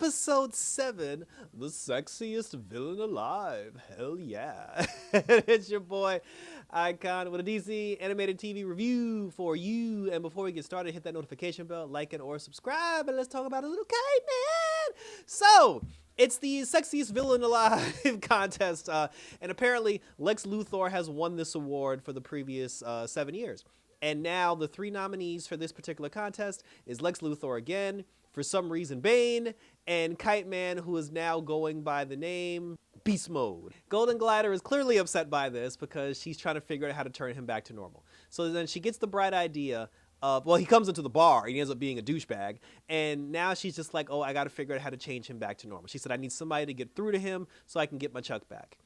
Episode 7, the sexiest villain alive. Hell yeah. It's your boy, Icon, with a DC animated TV review for you. And before we get started, hit that notification bell, like it, or subscribe, and let's talk about a little Kite Man. So, it's the sexiest villain alive contest, and apparently Lex Luthor has won this award for the previous 7 years. And now the three nominees for this particular contest is Lex Luthor again, for some reason Bane, and Kite Man, who is now going by the name Beast Mode. Golden Glider is clearly upset by this because she's trying to figure out how to turn him back to normal. So then she gets the bright idea of, well, he comes into the bar and he ends up being a douchebag, and now she's just like, oh, I got to figure out how to change him back to normal. She said, I need somebody to get through to him so I can get my Chuck back.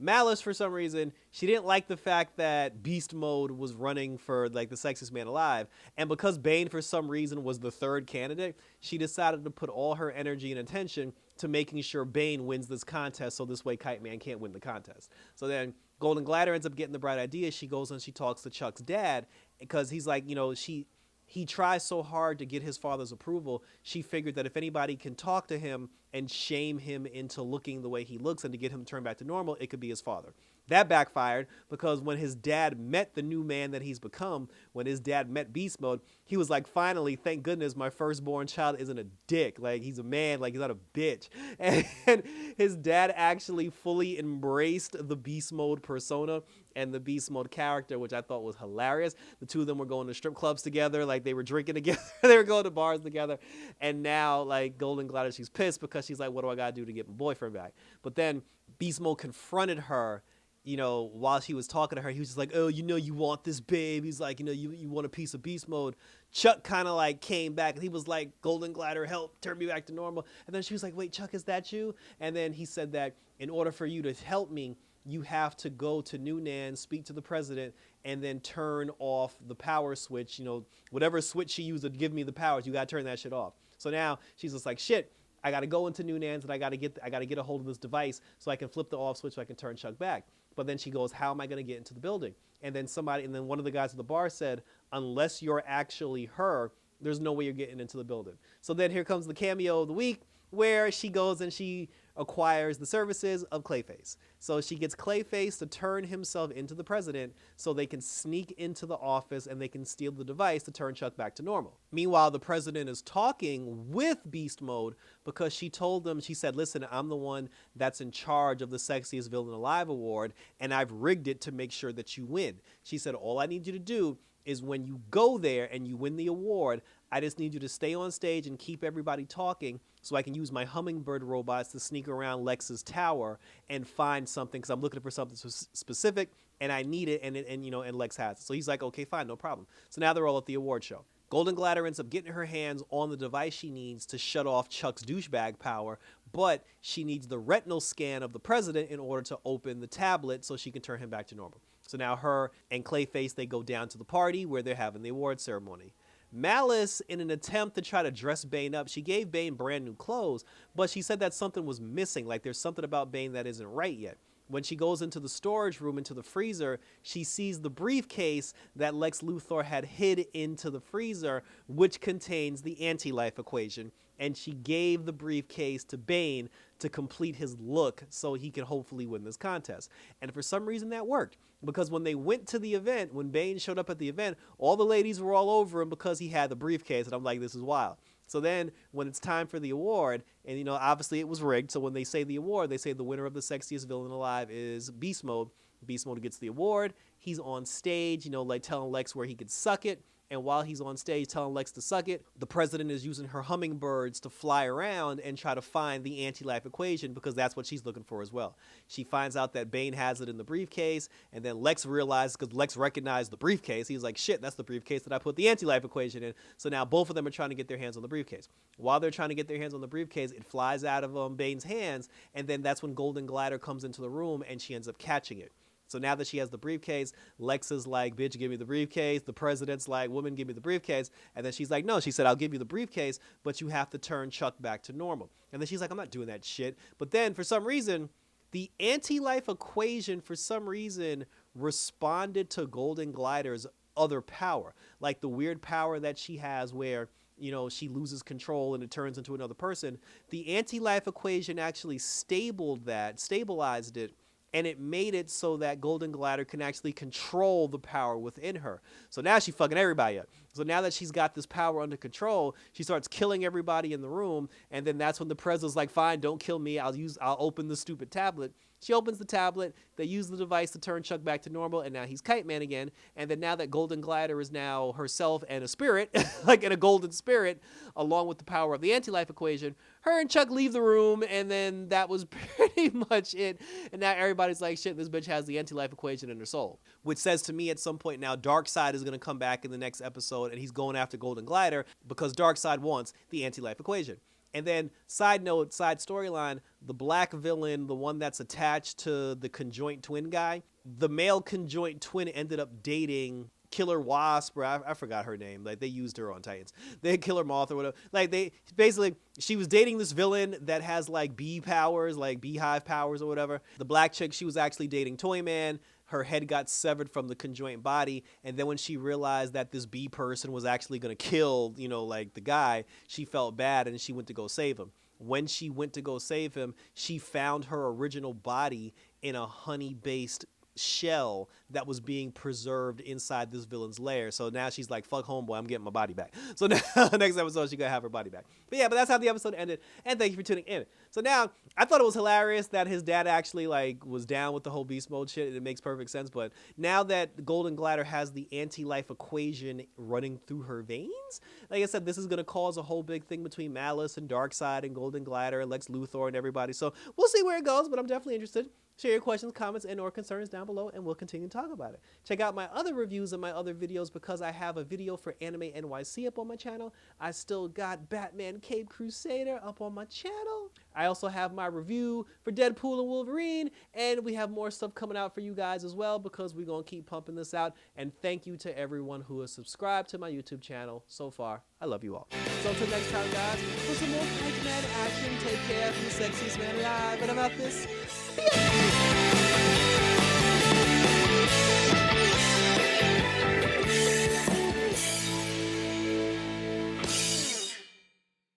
Malice, for some reason, she didn't like the fact that Beast Mode was running for like the sexiest man alive, and because Bane for some reason was the third candidate, she decided to put all her energy and attention to making sure Bane wins this contest, so this way Kite Man can't win the contest. So then Golden Glider ends up getting the bright idea. She goes and she talks to Chuck's dad, because he's like, you know, he tries so hard to get his father's approval. She figured that if anybody can talk to him and shame him into looking the way he looks and to get him turned back to normal, it could be his father. That backfired, because when his dad met the new man that he's become, when his dad met Beast Mode, he was like, finally, thank goodness my firstborn child isn't a dick. Like, he's a man, like, he's not a bitch. And his dad actually fully embraced the Beast Mode persona and the Beast Mode character, which I thought was hilarious. The two of them were going to strip clubs together, like they were drinking together, they were going to bars together, and now like Golden Glider, she's pissed because she's like, what do I gotta do to get my boyfriend back? But then Beast Mode confronted her, you know, while she was talking to her. He was just like, oh, you know, you want this, babe. He's like, you know, you want a piece of Beast Mode. Chuck kind of like came back and he was like, Golden Glider, help, turn me back to normal. And then she was like, wait, Chuck, is that you? And then he said that in order for you to help me, you have to go to Noonan, speak to the president, and then turn off the power switch. You know, whatever switch she used to give me the powers, you got to turn that shit off. So now she's just like, shit, I got to go into Noonan's and I got to get a hold of this device so I can flip the off switch so I can turn Chuck back. But then she goes, how am I going to get into the building? And then one of the guys at the bar said, unless you're actually her, there's no way you're getting into the building. So then here comes the cameo of the week, where she goes and she acquires the services of Clayface. So she gets Clayface to turn himself into the president so they can sneak into the office and they can steal the device to turn Chuck back to normal. Meanwhile, the president is talking with Beast Mode because she told them, she said, listen, I'm the one that's in charge of the Sexiest Villain Alive award, and I've rigged it to make sure that you win. She said, all I need you to do is when you go there and you win the award, I just need you to stay on stage and keep everybody talking so I can use my hummingbird robots to sneak around Lex's tower and find something, because I'm looking for something specific and I need it, and you know, and Lex has it. So he's like, okay, fine, no problem. So now they're all at the award show. Golden Glider ends up getting her hands on the device she needs to shut off Chuck's douchebag power, but she needs the retinal scan of the president in order to open the tablet so she can turn him back to normal. So now her and Clayface, they go down to the party where they're having the award ceremony. Malice, in an attempt to try to dress Bane up, she gave Bane brand new clothes, but she said that something was missing, like there's something about Bane that isn't right yet. When she goes into the storage room, into the freezer, she sees the briefcase that Lex Luthor had hid into the freezer, which contains the anti-life equation. And she gave the briefcase to Bane to complete his look so he could hopefully win this contest. And for some reason that worked, because when they went to the event, when Bane showed up at the event, all the ladies were all over him because he had the briefcase. And I'm like, this is wild. So then when it's time for the award, and you know, obviously it was rigged, so when they say the award, they say the winner of the Sexiest Villain Alive is Beast Mode. Beast Mode gets the award. He's on stage, you know, like telling Lex where he could suck it. And while he's on stage telling Lex to suck it, the president is using her hummingbirds to fly around and try to find the anti-life equation, because that's what she's looking for as well. She finds out that Bane has it in the briefcase, and then Lex realizes, because Lex recognized the briefcase, he's like, shit, that's the briefcase that I put the anti-life equation in. So now both of them are trying to get their hands on the briefcase. While they're trying to get their hands on the briefcase, it flies out of Bane's hands, and then that's when Golden Glider comes into the room and she ends up catching it. So now that she has the briefcase, Lex is like, bitch, give me the briefcase. The president's like, woman, give me the briefcase. And then she's like, no, she said, I'll give you the briefcase, but you have to turn Chuck back to normal. And then she's like, I'm not doing that shit. But then for some reason, the anti-life equation, for some reason, responded to Golden Glider's other power. Like the weird power that she has where you know, she loses control and it turns into another person. The anti-life equation actually stabilized it, and it made it so that Golden Glider can actually control the power within her. So now she's fucking everybody up. So now that she's got this power under control, she starts killing everybody in the room, and then that's when the Prezzo's like, fine, don't kill me, I'll open the stupid tablet. She opens the tablet, they use the device to turn Chuck back to normal, and now he's Kite Man again. And then now that Golden Glider is now herself and a spirit, like in a golden spirit, along with the power of the anti-life equation, her and Chuck leave the room, and then that was pretty much it. And now everybody's like, shit, this bitch has the anti-life equation in her soul. Which says to me at some point now, Darkseid is going to come back in the next episode, and he's going after Golden Glider because Darkseid wants the anti-life equation. And then, side note, side storyline, the black villain, the one that's attached to the conjoint twin guy, the male conjoint twin ended up dating Killer Wasp, or I forgot her name. Like, they used her on Titans. They had Killer Moth or whatever. Like, she was dating this villain that has, like, bee powers, like beehive powers or whatever. The black chick, she was actually dating Toyman. Her head got severed from the conjoint body, and then when she realized that this bee person was actually going to kill, you know, like the guy, she felt bad and she went to go save him. When she went to go save him, she found her original body in a honey-based shell that was being preserved inside this villain's lair. So now she's like, fuck homeboy, I'm getting my body back. So now next episode she's gonna have her body back. But yeah, but that's how the episode ended, and thank you for tuning in. So now I thought it was hilarious that his dad actually like was down with the whole beast mode shit. It makes perfect sense. But now that Golden Glider has the anti-life equation running through her veins, like I said, this is gonna cause a whole big thing between Malice and Darkseid and Golden Glider and Lex Luthor and everybody. So we'll see where it goes, but I'm definitely interested. Share your questions, comments, and or concerns down below, and we'll continue to talk about it. Check out my other reviews and my other videos because I have a video for Anime NYC up on my channel. I still got Batman Cape Crusader up on my channel. I also have my review for Deadpool and Wolverine, and we have more stuff coming out for you guys as well because we're going to keep pumping this out. And thank you to everyone who has subscribed to my YouTube channel so far. I love you all. So until next time, guys, for some more Kite Man action, take care from the sexiest man alive, and I'm out this.